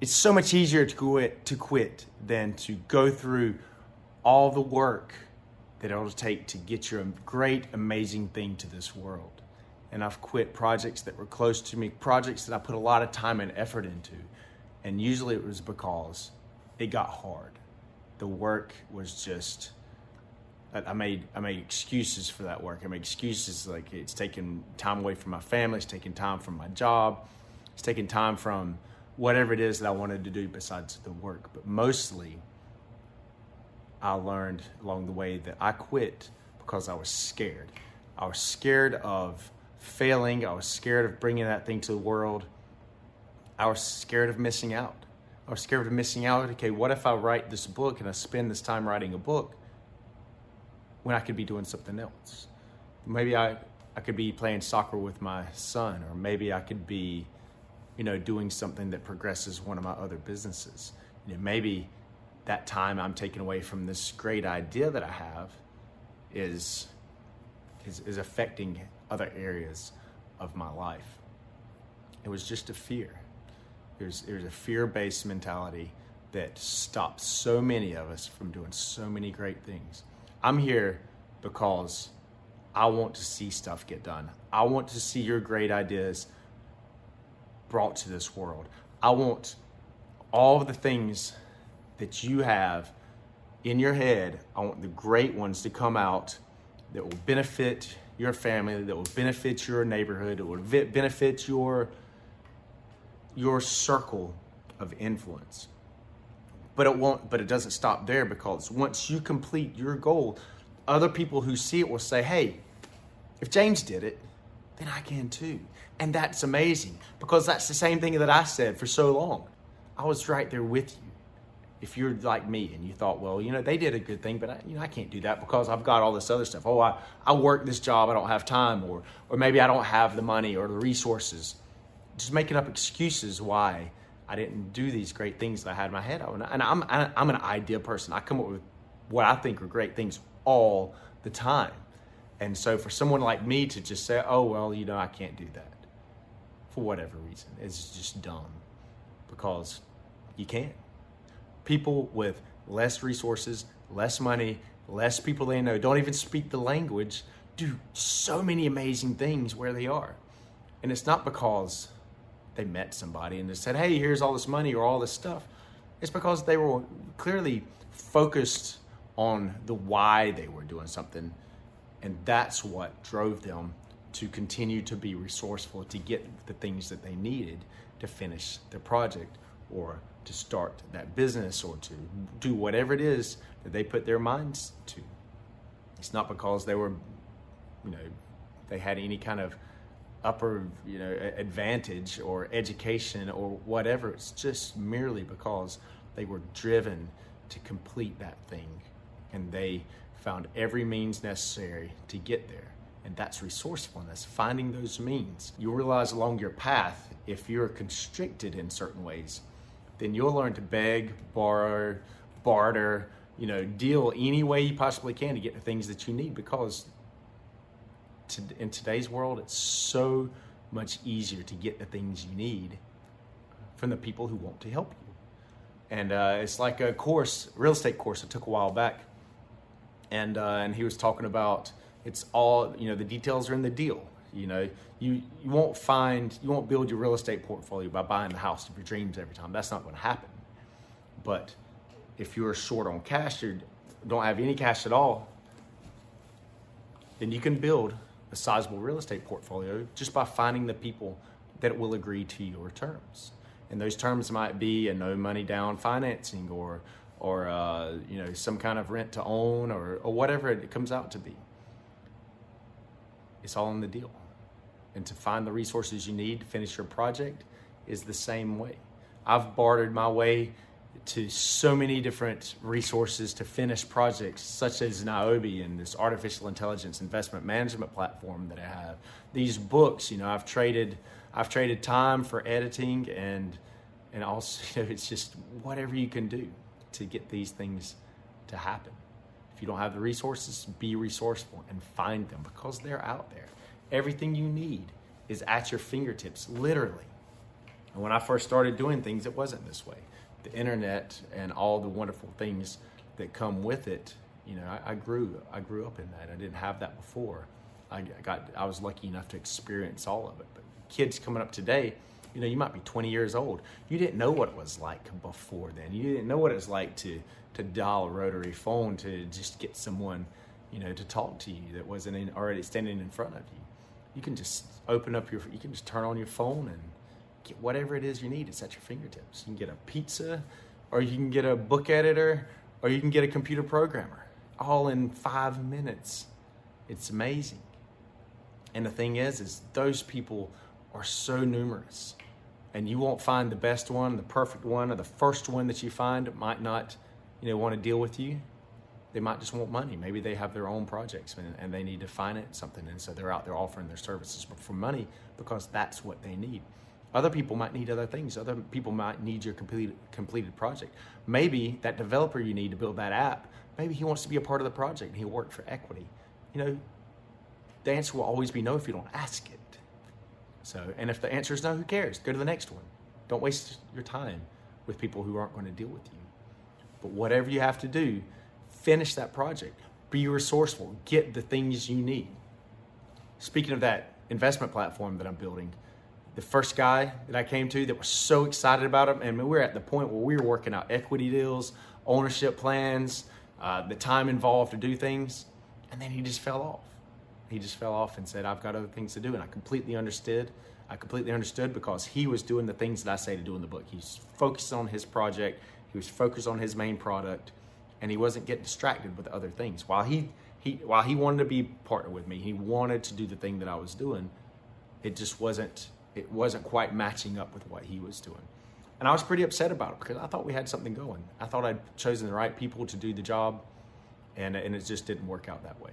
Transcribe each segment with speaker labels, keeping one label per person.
Speaker 1: It's so much easier to quit than to go through all the work that it'll take to get your great, amazing thing to this world. And I've quit projects that were close to me, projects that I put a lot of time and effort into. And usually it was because it got hard. The work was just, I made excuses for that work. I made excuses like it's taking time away from my family, it's taking time from my job, it's taking time from whatever it is that I wanted to do besides the work. But mostly, I learned along the way that I quit because I was scared. I was scared of failing. I was scared of bringing that thing to the world. I was scared of missing out. I was scared of missing out. Okay, what if I write this book and I spend this time writing a book when I could be doing something else? Maybe I could be playing soccer with my son, or maybe I could be, doing something that progresses one of my other businesses. Maybe that time I'm taking away from this great idea that I have is affecting other areas of my life. It was just a fear. There's a fear-based mentality that stops so many of us from doing so many great things. I'm here because I want to see stuff get done. I want to see your great ideas brought to this world. I want all of the things that you have in your head, I want the great ones to come out that will benefit your family, that will benefit your neighborhood, that will benefit your circle of influence. But it doesn't stop there, because once you complete your goal, other people who see it will say, hey, if James did it, then I can too. And that's amazing, because that's the same thing that I said for so long. I was right there with you. If you're like me and you thought, well, they did a good thing, but I can't do that because I've got all this other stuff. Oh, I work this job, I don't have time, or maybe I don't have the money or the resources. Just making up excuses why I didn't do these great things that I had in my head. And I'm an idea person. I come up with what I think are great things all the time. And so for someone like me to just say, oh, well, I can't do that for whatever reason, it's just dumb, because you can't. People with less resources, less money, less people they know, don't even speak the language, do so many amazing things where they are. And it's not because they met somebody and they said, hey, here's all this money or all this stuff. It's because they were clearly focused on the why they were doing something. And that's what drove them to continue to be resourceful, to get the things that they needed to finish their project, or to start that business, or to do whatever it is that they put their minds to. It's not because they were, they had any kind of upper, advantage or education or whatever. It's just merely because they were driven to complete that thing, and they found every means necessary to get there. And that's resourcefulness, finding those means. You'll realize along your path, if you're constricted in certain ways, then you'll learn to beg, borrow, barter, deal any way you possibly can to get the things that you need, because in today's world, it's so much easier to get the things you need from the people who want to help you. And it's like a real estate course I took a while back, and he was talking about, it's all, the details are in the deal. You won't build your real estate portfolio by buying the house of your dreams every time. That's not going to happen. But if you're short on cash, or don't have any cash at all, then you can build a sizable real estate portfolio just by finding the people that will agree to your terms. And those terms might be a no money down financing, or some kind of rent to own, or whatever it comes out to be. It's all in the deal. And to find the resources you need to finish your project is the same way. I've bartered my way to so many different resources to finish projects, such as Niobe and this artificial intelligence investment management platform that I have. These books, I've traded time for editing, and also, it's just whatever you can do to get these things to happen. If you don't have the resources, be resourceful and find them, because they're out there. Everything you need is at your fingertips, literally. And when I first started doing things, it wasn't this way. The internet and all the wonderful things that come with it, you know, I grew up in that. I didn't have that before. I was lucky enough to experience all of it. But kids coming up today, you know, you might be 20 years old. You didn't know what it was like before then. You didn't know what it was like to dial a rotary phone to just get someone, you know, to talk to you that wasn't already standing in front of you. You can just you can just turn on your phone and get whatever it is you need. It's at your fingertips. You can get a pizza, or you can get a book editor, or you can get a computer programmer, all in 5 minutes. It's amazing. And the thing is those people are so numerous, and you won't find the best one, the perfect one, or the first one that you find might not, you know, want to deal with you. They might just want money. Maybe they have their own projects and they need to finance something, and so they're out there offering their services for money because that's what they need. Other people might need other things. Other people might need your completed project. Maybe that developer you need to build that app, maybe he wants to be a part of the project and he'll work for equity. You know, the answer will always be no if you don't ask it. So, and if the answer is no, who cares? Go to the next one. Don't waste your time with people who aren't going to deal with you. But whatever you have to do, finish that project. Be resourceful. Get the things you need. Speaking of that investment platform that I'm building, the first guy that I came to that was so excited about it, and we were at the point where we were working out equity deals, ownership plans, the time involved to do things, and then he just fell off. He just fell off and said, I've got other things to do, and I completely understood. Because he was doing the things that I say to do in the book. He's focused on his project, he was focused on his main product, and he wasn't getting distracted with other things. While he wanted to be partner with me, he wanted to do the thing that I was doing, it wasn't quite matching up with what he was doing. And I was pretty upset about it because I thought we had something going. I thought I'd chosen the right people to do the job, and it just didn't work out that way.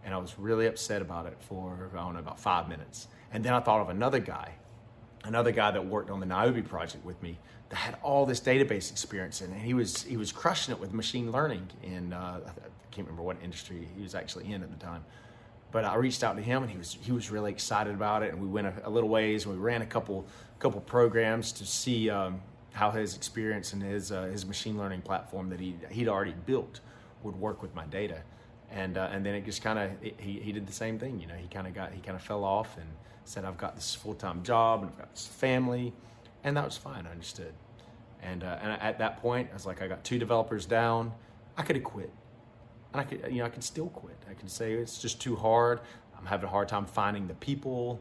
Speaker 1: And I was really upset about it for, about 5 minutes. And then I thought of another guy that worked on the Niobe project with me that had all this database experience, and he was crushing it with machine learning in, I can't remember what industry he was actually in at the time. But I reached out to him, and he was really excited about it. And we went a little ways, and we ran a couple programs to see how his experience and his machine learning platform that he'd already built would work with my data. And then it just kind of he did the same thing. You know, he kind of fell off and said, I've got this full-time job and I've got this family, and that was fine. I understood. And at that point, I was like, I got 2 developers down. I could have quit. And I could still quit. I can say it's just too hard. I'm having a hard time finding the people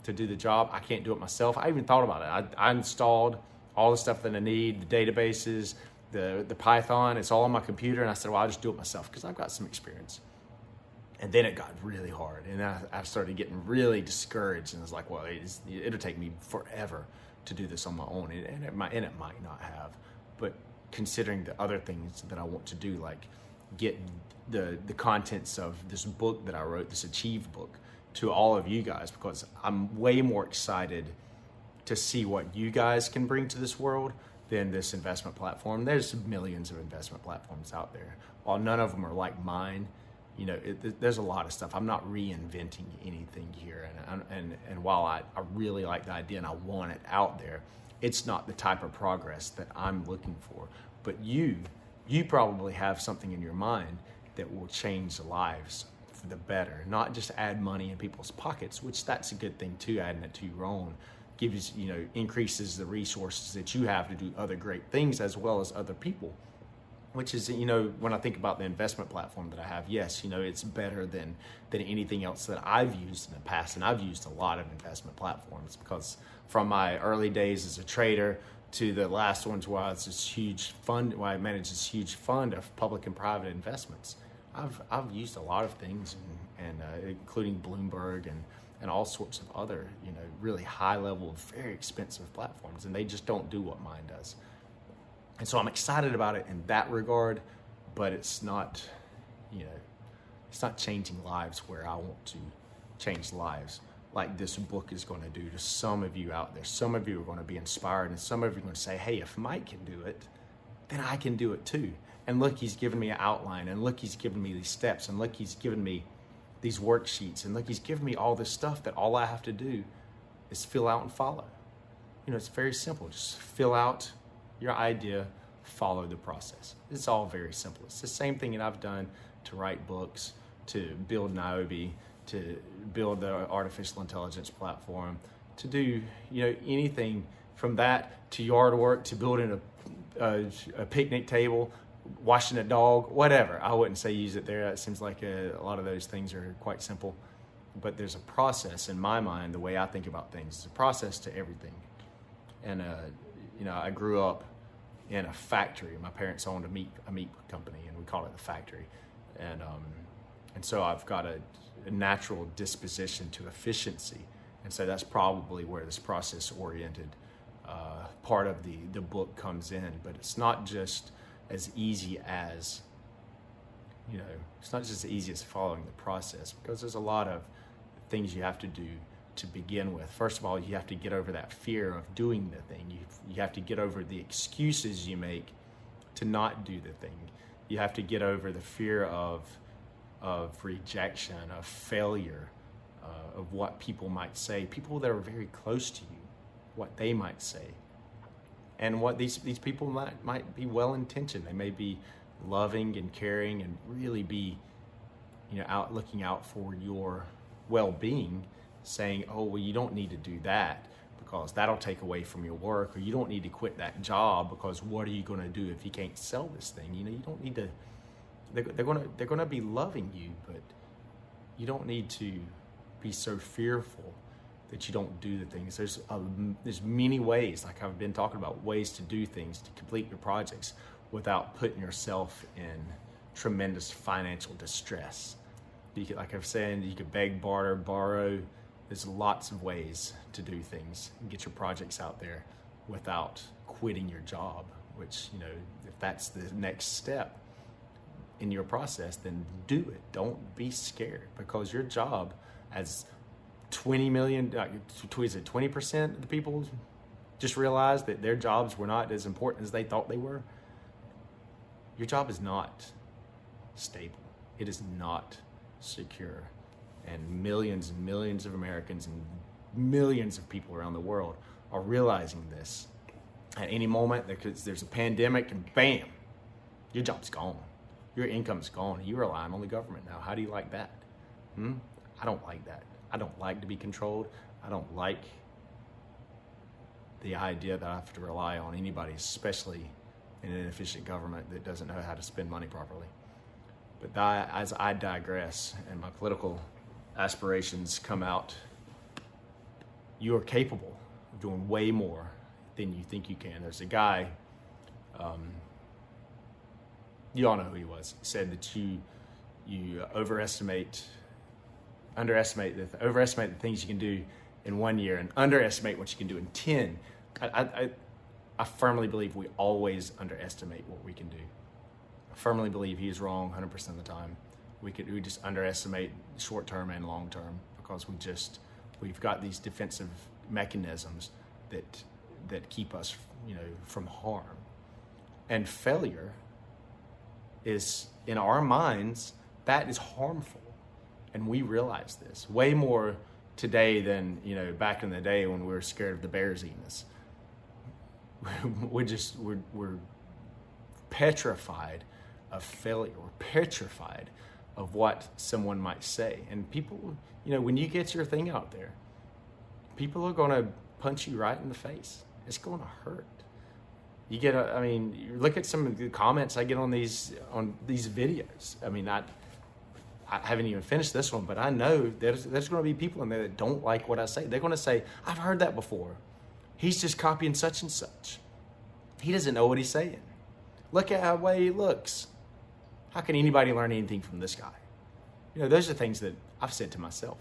Speaker 1: to do the job. I can't do it myself. I even thought about it. I installed all the stuff that I need, the databases, the Python. It's all on my computer. And I said, well, I'll just do it myself because I've got some experience. And then it got really hard. And I started getting really discouraged. And I was like, well, it'll take me forever to do this on my own. And it might not have. But considering the other things that I want to do, like get the contents of this book that I wrote, this Achieve book, to all of you guys, because I'm way more excited to see what you guys can bring to this world than this investment platform. There's millions of investment platforms out there. While none of them are like mine, you know, there's a lot of stuff. I'm not reinventing anything here. And while I really like the idea and I want it out there, it's not the type of progress that I'm looking for. But you probably have something in your mind that will change lives for the better, not just add money in people's pockets, which that's a good thing too, adding it to your own. Gives, you know, increases the resources that you have to do other great things as well as other people, which is, you know, when I think about the investment platform that I have, yes, you know, it's better than anything else that I've used in the past. And I've used a lot of investment platforms because from my early days as a trader to the last ones where I managed this huge fund of public and private investments, I've used a lot of things, and including Bloomberg and all sorts of other, you know, really high level, very expensive platforms, and they just don't do what mine does. And so I'm excited about it in that regard, but it's not, you know, it's not changing lives where I want to change lives like this book is going to do to some of you out there. Some of you are going to be inspired, and some of you are going to say, hey, if Mike can do it, then I can do it too. And look, he's given me an outline, and look, he's given me these steps, and look, he's given me these worksheets, and look, he's given me all this stuff that all I have to do is fill out and follow. it's very simple. Just fill out your idea, follow the process. It's all very simple. It's the same thing that I've done to write books, to build Niobe, to build the artificial intelligence platform, to do anything from that to yard work, to building a picnic table, washing a dog, whatever. I wouldn't say use it there. It seems like a lot of those things are quite simple, but there's a process in my mind. The way I think about things is a process to everything. And I grew up in a factory. My parents owned a meat company, and we called it the factory. And so I've got a natural disposition to efficiency, and so that's probably where this process-oriented part of the book comes in. But it's not just as easy as following the process, because there's a lot of things you have to do to begin with. First of all, you have to get over that fear of doing the thing. You have to get over the excuses you make to not do the thing. You have to get over the fear of rejection, of failure, of what people might say, people that are very close to you, what they might say. And what these people might be well-intentioned. They may be loving and caring and really be looking out for your well-being, saying, oh, well, you don't need to do that because that'll take away from your work, or you don't need to quit that job because what are you going to do if you can't sell this thing? You don't need to. They're going to be loving you, but you don't need to be so fearful that you don't do the things. There's many ways, like I've been talking about, ways to do things to complete your projects without putting yourself in tremendous financial distress. Like I've said, you could beg, barter, borrow. There's lots of ways to do things and get your projects out there without quitting your job, which, if that's the next step in your process, then do it. Don't be scared, because your job, as 20% of the people just realized that their jobs were not as important as they thought they were. Your job is not stable. It is not secure. And millions of Americans and millions of people around the world are realizing this. At any moment, there's a pandemic, and bam, your job's gone. Your income's gone. You rely on the government now. How do you like that? I don't like that. I don't like to be controlled. I don't like the idea that I have to rely on anybody, especially in an inefficient government that doesn't know how to spend money properly. But as I digress and my political aspirations come out, you are capable of doing way more than you think you can. There's a guy, you all know who he was. He said that you overestimate the things you can do in 1 year and underestimate what you can do in 10. I firmly believe we always underestimate what we can do. I firmly believe he is wrong 100% of the time. We just underestimate short term and long term, because we've got these defensive mechanisms that keep us from harm. And failure is, in our minds, that is harmful. And we realize this way more today than back in the day when we were scared of the bears eating us. We're petrified of failure. We're petrified of what someone might say. And people, when you get your thing out there, people are going to punch you right in the face. It's going to hurt. You look at some of the comments I get on these videos. I haven't even finished this one, but I know there's going to be people in there that don't like what I say. They're going to say, I've heard that before. He's just copying such and such. He doesn't know what he's saying. Look at how way he looks. How can anybody learn anything from this guy? Those are things that I've said to myself.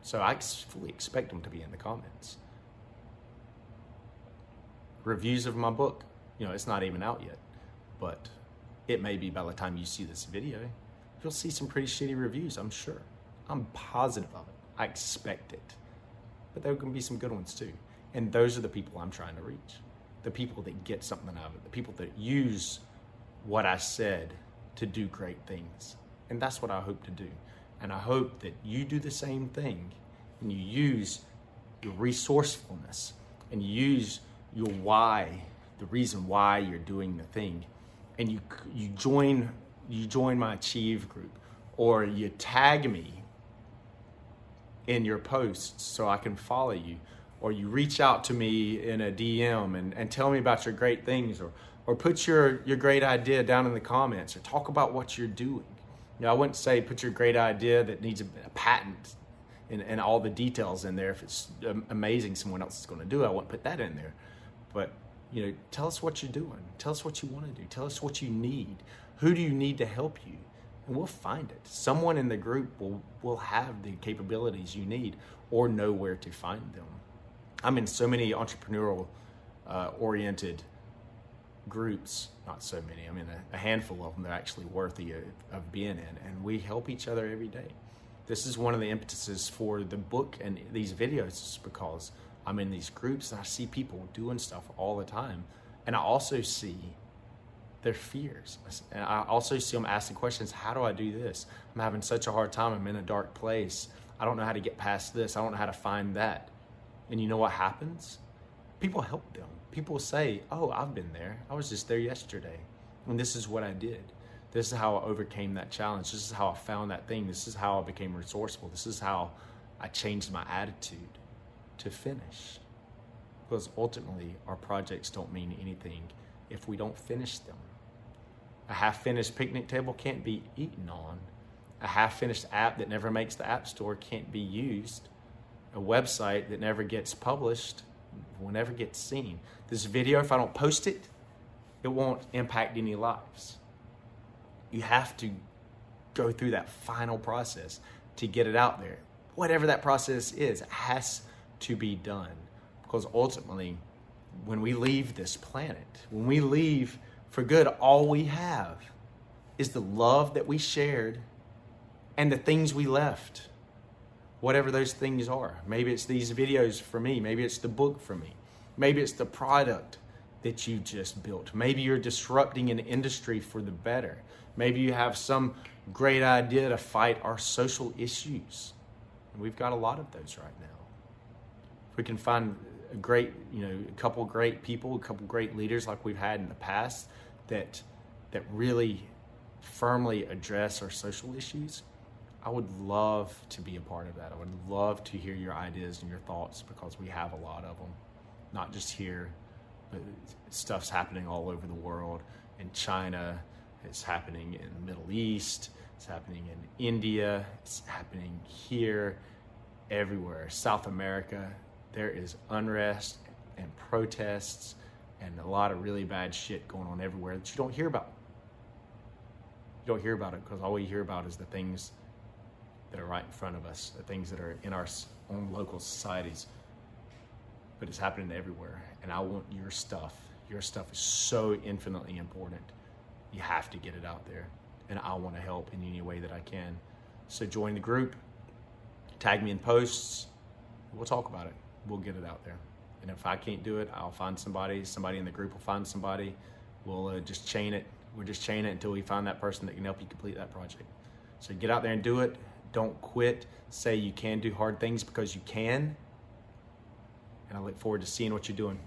Speaker 1: So I fully expect them to be in the comments. Reviews of my book, it's not even out yet, but it may be by the time you see this video. You'll see some pretty shitty reviews, I'm sure. I'm positive of it. I expect it. But there can be some good ones too. And those are the people I'm trying to reach. The people that get something out of it. The people that use what I said to do great things. And that's what I hope to do. And I hope that you do the same thing, and you use your resourcefulness, and use your why, the reason why you're doing the thing, and you join my Achieve group, or you tag me in your posts so I can follow you, or you reach out to me in a DM and tell me about your great things, or put your great idea down in the comments, or talk about what you're doing. I wouldn't say put your great idea that needs a patent and all the details in there. If it's amazing, someone else is going to do it, I wouldn't put that in there. But tell us what you're doing. Tell us what you want to do. Tell us what you need. Who do you need to help you? And we'll find it. Someone in the group will have the capabilities you need, or know where to find them. I'm in so many entrepreneurial oriented groups, not so many, I'm in a handful of them that are actually worthy of being in, and we help each other every day. This is one of the impetuses for the book and these videos, is because I'm in these groups and I see people doing stuff all the time, and I also see their fears, and I also see them asking questions. How do I do this? I'm having such a hard time. I'm in a dark place. I don't know how to get past this. I don't know how to find that. And you know what happens? People help them. People say, oh, I've been there. I was just there yesterday, and this is what I did. This is how I overcame that challenge. This is how I found that thing. This is how I became resourceful. This is how I changed my attitude to finish. Because ultimately, our projects don't mean anything if we don't finish them. A half-finished picnic table can't be eaten on. A half-finished app that never makes the app store can't be used. A website that never gets published will never get seen. This video, if I don't post it, it won't impact any lives. You have to go through that final process to get it out there. Whatever that process is, it has to be done. Because ultimately, when we leave this planet, when we leave for good, all we have is the love that we shared and the things we left. Whatever those things are. Maybe it's these videos for me. Maybe it's the book for me. Maybe it's the product that you just built. Maybe you're disrupting an industry for the better. Maybe you have some great idea to fight our social issues. And we've got a lot of those right now. If we can find a couple great people, a couple great leaders like we've had in the past that really firmly address our social issues, I would love to be a part of that. I would love to hear your ideas and your thoughts, because we have a lot of them. Not just here, but stuff's happening all over the world. In China, it's happening in the Middle East, it's happening in India, it's happening here, everywhere. South America, there is unrest and protests and a lot of really bad shit going on everywhere that you don't hear about. You don't hear about it because all you hear about is the things that are right in front of us, the things that are in our own local societies. But it's happening everywhere, and I want your stuff. Your stuff is so infinitely important. You have to get it out there, and I want to help in any way that I can. So join the group, tag me in posts, we'll talk about it. We'll get it out there. And if I can't do it, I'll find somebody in the group will find somebody. We'll just chain it. We'll just chain it until we find that person that can help you complete that project. So get out there and do it. Don't quit. Say you can do hard things, because you can. And I look forward to seeing what you're doing.